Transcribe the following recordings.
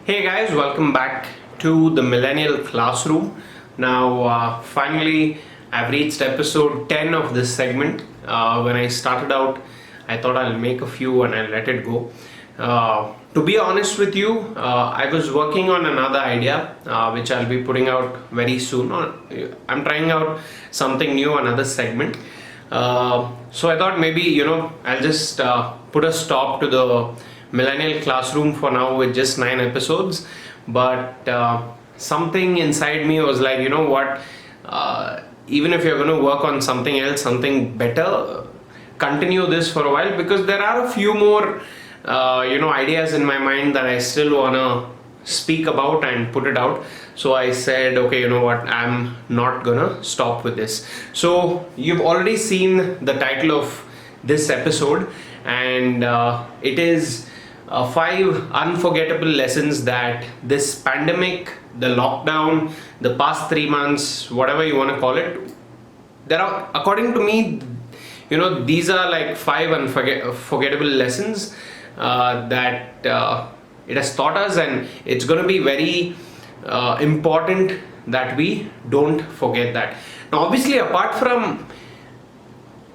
Hey guys, welcome back to the Millennial Classroom. Now, finally, I've reached episode 10 of this segment. When I started out, I thought I'll make a few and I'll let it go. To be honest with you, I was working on another idea which I'll be putting out very soon. I'm trying out something new, another segment. So I thought maybe, I'll just put a stop to the Millennial Classroom for now with just 9 episodes. But something inside me was like, you know what, even if you're going to work on something else, something better, continue this for a while, because there are a few more ideas in my mind that I still want to speak about and put it out. So I said, okay, you know what, I'm not gonna stop with this. So you've already seen the title of this episode, and it is 5 unforgettable lessons that this pandemic, the lockdown, the past 3 months, whatever you want to call it, there are, according to me, these are like 5 unforgettable lessons that it has taught us, and it's going to be very important that we don't forget that. Now, obviously, apart from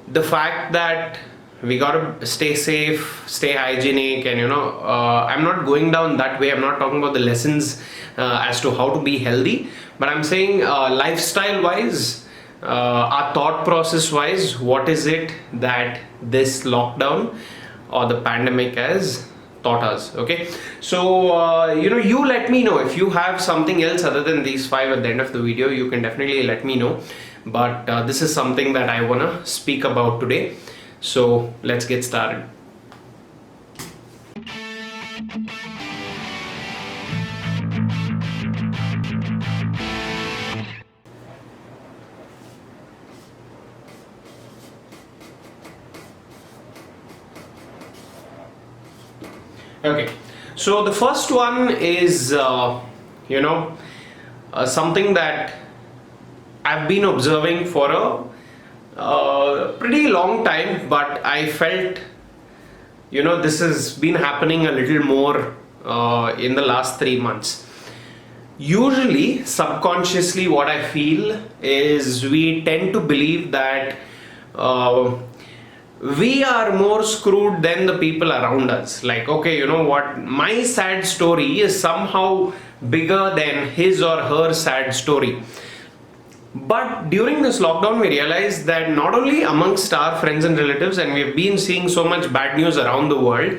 the fact that we gotta stay safe, stay hygienic, and I'm not going down that way. I'm not talking about the lessons as to how to be healthy, but I'm saying lifestyle wise, our thought process wise, what is it that this lockdown or the pandemic has taught us. Okay, so you let me know if you have something else other than these 5 at the end of the video. You can definitely let me know, but this is something that I want to speak about today. So let's get started. Okay, so the first one is something that I've been observing for a pretty long time, but I felt this has been happening a little more in the last 3 months. Usually, subconsciously, what I feel is we tend to believe that we are more screwed than the people around us. Like, okay, you know what, my sad story is somehow bigger than his or her sad story. But during this lockdown, we realized that not only amongst our friends and relatives, and we've been seeing so much bad news around the world,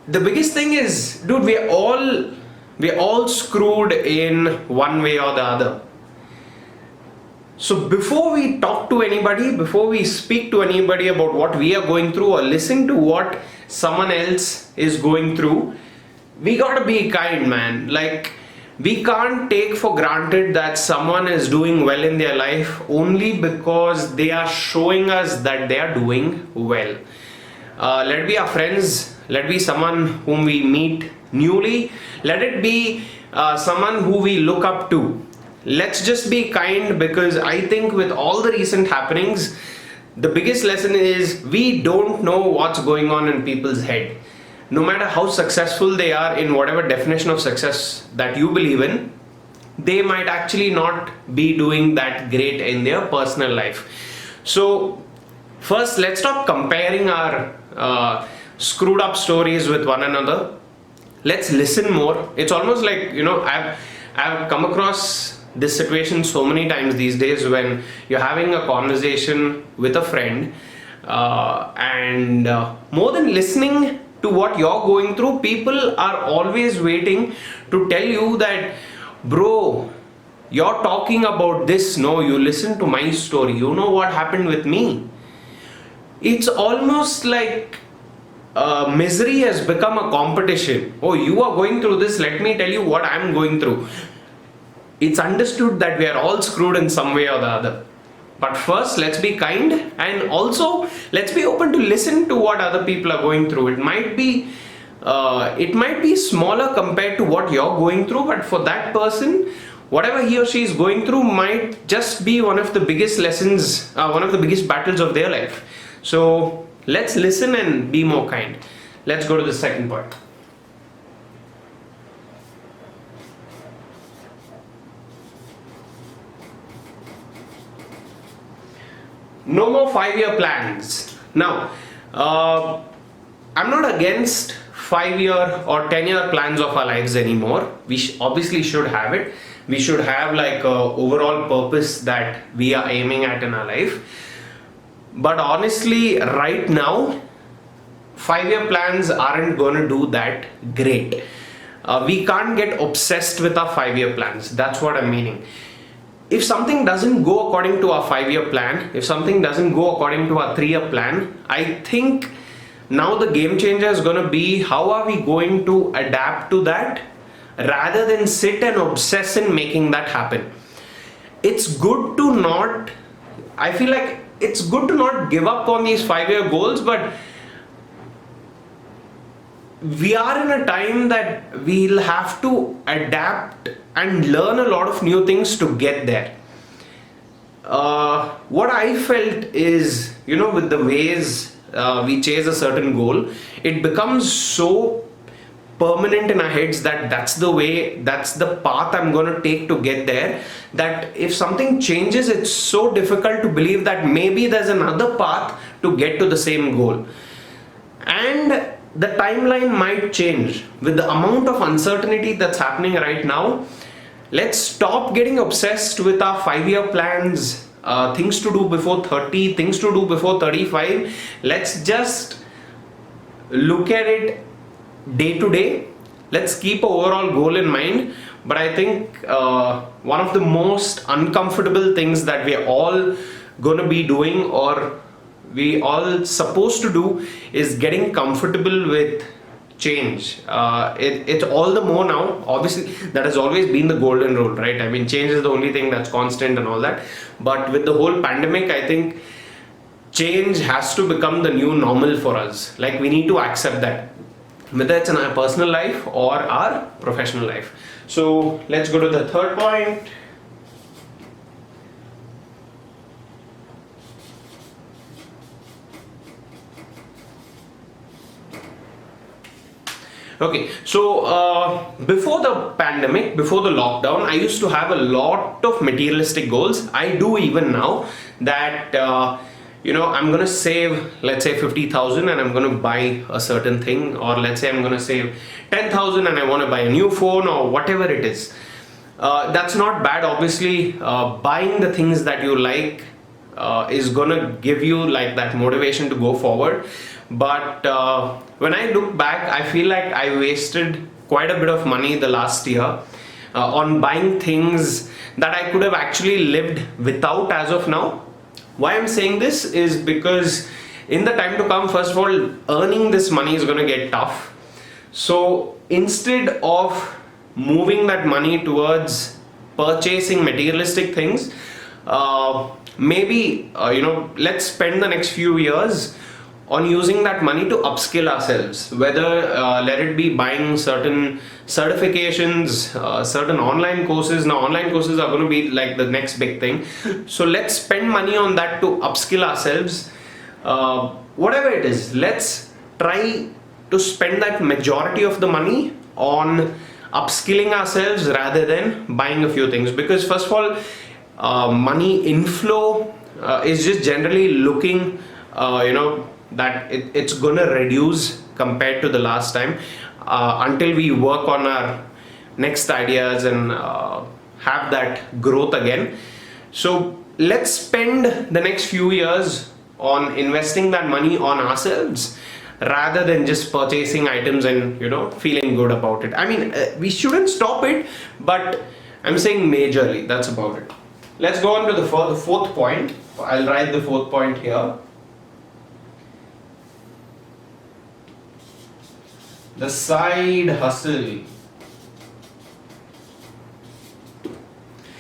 the biggest thing is, dude, we're all screwed in one way or the other. So before we talk to anybody, before we speak to anybody about what we are going through or listen to what someone else is going through, we gotta be kind, man. Like, we can't take for granted that someone is doing well in their life only because they are showing us that they are doing well. Let it be our friends, let it be someone whom we meet newly, let it be someone who we look up to. Let's just be kind, because I think with all the recent happenings, the biggest lesson is we don't know what's going on in people's head. No matter how successful they are in whatever definition of success that you believe in, they might actually not be doing that great in their personal life. So first, let's stop comparing our screwed up stories with one another. Let's listen more. It's almost like, I've come across this situation so many times these days when you're having a conversation with a friend, and more than listening to what you're going through, people are always waiting to tell you that, bro, you're talking about this, no, you listen to my story, you know what happened with me. It's almost like misery has become a competition. Oh, you are going through this, let me tell you what I'm going through. It's understood that we are all screwed in some way or the other. But first, let's be kind, and also let's be open to listen to what other people are going through. It might be smaller compared to what you're going through, but for that person, whatever he or she is going through might just be one of the biggest lessons, one of the biggest battles of their life. So let's listen and be more kind. Let's go to the second point. no more 5-year plans. Now, I'm not against 5-year or 10-year plans of our lives anymore. We obviously should have it. We should have like a overall purpose that we are aiming at in our life. But honestly, right now, 5-year plans aren't going to do that great. We can't get obsessed with our 5-year plans. That's what I'm meaning. If something doesn't go according to our 5-year plan, if something doesn't go according to our 3-year plan, I think now the game changer is going to be how are we going to adapt to that rather than sit and obsess in making that happen. It's good to not, I feel like it's good to not give up on these 5-year goals, but we are in a time that we'll have to adapt and learn a lot of new things to get there. What I felt is, with the ways we chase a certain goal, it becomes so permanent in our heads that that's the path I'm going to take to get there, that if something changes, it's so difficult to believe that maybe there's another path to get to the same goal. And the timeline might change with the amount of uncertainty that's happening right now. Let's stop getting obsessed with our 5-year plans, things to do before 30, things to do before 35. Let's just look at it day to day. Let's keep an overall goal in mind. But I think one of the most uncomfortable things that we're all going to be doing, or we all supposed to do, is getting comfortable with change. It's all the more now. Obviously, that has always been the golden rule, right? I mean, change is the only thing that's constant and all that. But with the whole pandemic, I think change has to become the new normal for us. Like, we need to accept that, whether it's in our personal life or our professional life. So let's go to the third point. Okay, so before the pandemic, before the lockdown, I used to have a lot of materialistic goals. I do even now, that I'm going to save, let's say 50,000 and I'm going to buy a certain thing, or let's say I'm going to save 10,000 and I want to buy a new phone or whatever it is. That's not bad. Obviously, buying the things that you like is going to give you like that motivation to go forward. But when I look back, I feel like I wasted quite a bit of money the last year on buying things that I could have actually lived without as of now. Why I'm saying this is because in the time to come, first of all, earning this money is going to get tough. So instead of moving that money towards purchasing materialistic things, maybe let's spend the next few years on using that money to upskill ourselves, whether let it be buying certain certifications, certain online courses. Now online courses are going to be like the next big thing, so let's spend money on that to upskill ourselves. Whatever it is, let's try to spend that majority of the money on upskilling ourselves rather than buying a few things, because first of all, money inflow is just generally looking that it's gonna reduce compared to the last time, until we work on our next ideas and have that growth again. So let's spend the next few years on investing that money on ourselves rather than just purchasing items and feeling good about it. I mean, we shouldn't stop it, but I'm saying majorly, that's about it. Let's go on to the fourth point. I'll write the fourth point here. The side hustle.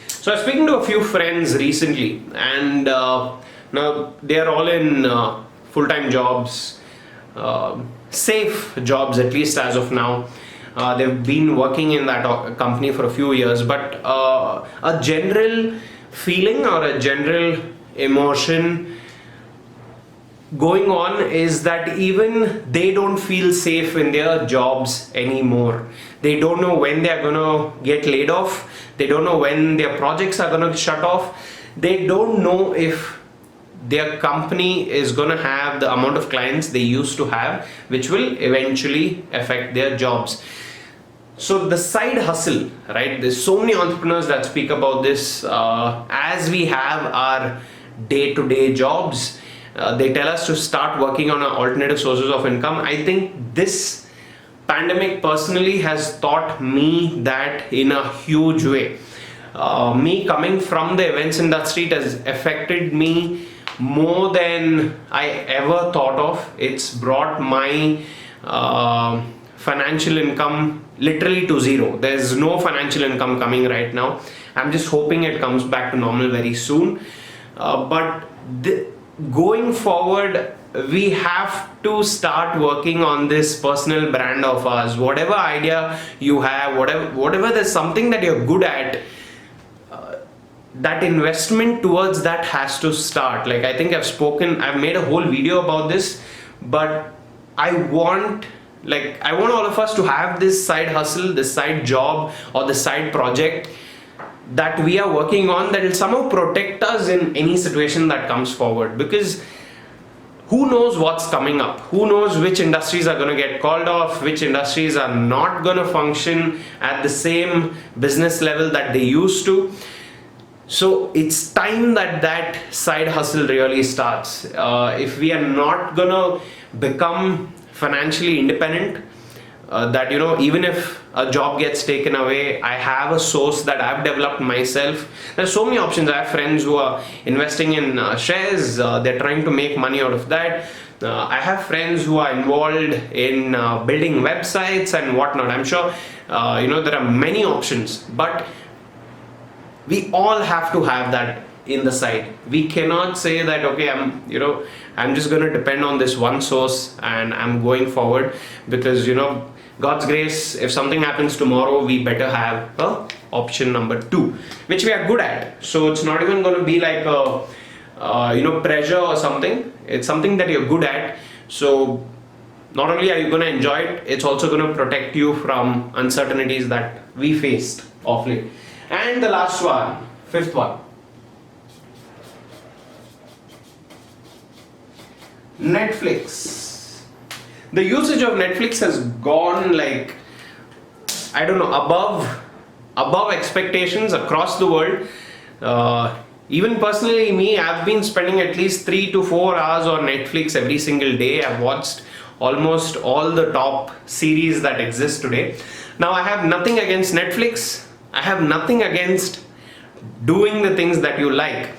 So I was speaking to a few friends recently, and now they are all in full-time jobs, safe jobs at least as of now. They've been working in that company for a few years, but a general feeling or a general emotion going on is that even they don't feel safe in their jobs anymore. They don't know when they are going to get laid off. They don't know when their projects are going to shut off. They don't know if their company is going to have the amount of clients they used to have, which will eventually affect their jobs. So the side hustle, right? There's so many entrepreneurs that speak about this. As we have our day-to-day jobs, they tell us to start working on our alternative sources of income. I think this pandemic personally has taught me that in a huge way. Me coming from the events industry, it has affected me more than I ever thought of. It's brought my financial income literally to zero. There's no financial income coming right now. I'm just hoping it comes back to normal very soon. But going forward, we have to start working on this personal brand of ours. Whatever idea you have, whatever there's something that you're good at, that investment towards that has to start. Like, I think I've made a whole video about this, but I want all of us to have this side hustle, this side job, or this side project that we are working on that will somehow protect us in any situation that comes forward. Because who knows what's coming up? Who knows which industries are going to get called off, which industries are not going to function at the same business level that they used to. So it's time that side hustle really starts. If we are not going to become financially independent, that even if a job gets taken away, I have a source that I've developed myself. There's so many options. I have friends who are investing in shares. They're trying to make money out of that. I have friends who are involved in building websites and whatnot. I'm sure there are many options, but we all have to have that in the side. We cannot say that, okay, I'm just going to depend on this one source and I'm going forward, because God's grace, if something happens tomorrow, we better have option number 2, which we are good at. So it's not even going to be like a pressure or something. It's something that you're good at. So not only are you going to enjoy it, it's also going to protect you from uncertainties that we faced of late. And the last one, 5th one, Netflix. The usage of Netflix has gone above expectations across the world. Even personally, I've been spending at least 3 to 4 hours on Netflix every single day. I've watched almost all the top series that exist today. Now, I have nothing against Netflix. I have nothing against doing the things that you like.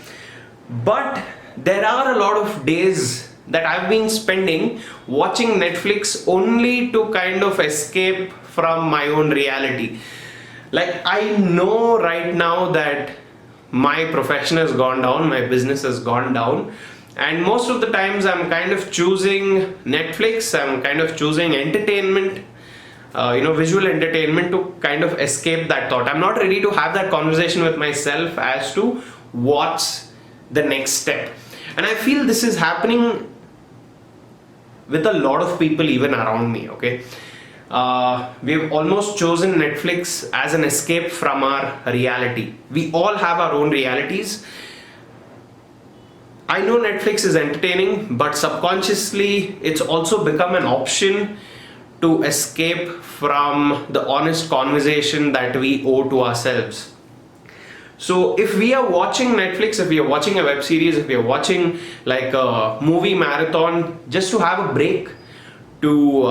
But there are a lot of days that I've been spending watching Netflix only to kind of escape from my own reality. Like, I know right now that my profession has gone down, my business has gone down, and most of the times I'm kind of choosing Netflix, I'm kind of choosing entertainment, visual entertainment, to kind of escape that thought. I'm not ready to have that conversation with myself as to what's the next step. And I feel this is happening with a lot of people even around me, okay? We've almost chosen Netflix as an escape from our reality. We all have our own realities. I know Netflix is entertaining, but subconsciously it's also become an option to escape from the honest conversation that we owe to ourselves. So if we are watching Netflix, if we are watching a web series, if we are watching like a movie marathon just to have a break, to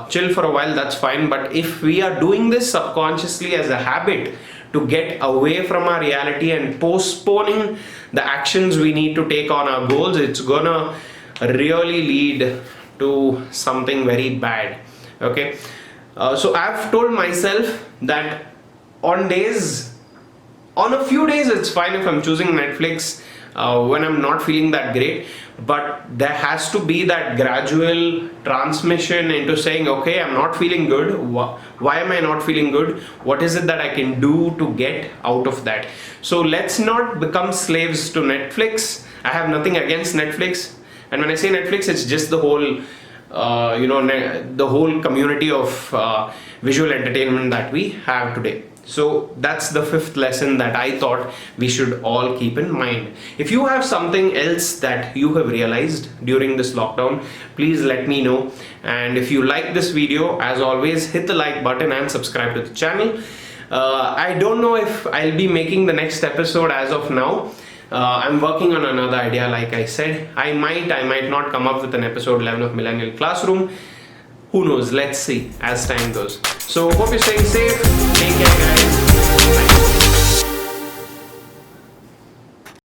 chill for a while, that's fine. But if we are doing this subconsciously as a habit to get away from our reality and postponing the actions we need to take on our goals, it's gonna really lead to something very bad. Okay, so I've told myself that on a few days it's fine if I'm choosing Netflix when I'm not feeling that great, but there has to be that gradual transmission into saying, okay, I'm not feeling good. Why am I not feeling good? What is it that I can do to get out of that? So let's not become slaves to Netflix. I have nothing against Netflix, and when I say Netflix, it's just the whole the whole community of visual entertainment that we have today. So that's the fifth lesson that I thought we should all keep in mind. If you have something else that you have realized during this lockdown, please let me know. And if you like this video, as always, hit the like button and subscribe to the channel. I don't know if I'll be making the next episode as of now. I'm working on another idea, like I said. I might not come up with an episode 11 of Millennial Classroom. Who knows? Let's see as time goes. So hope you're staying safe. Take care, guys. Bye.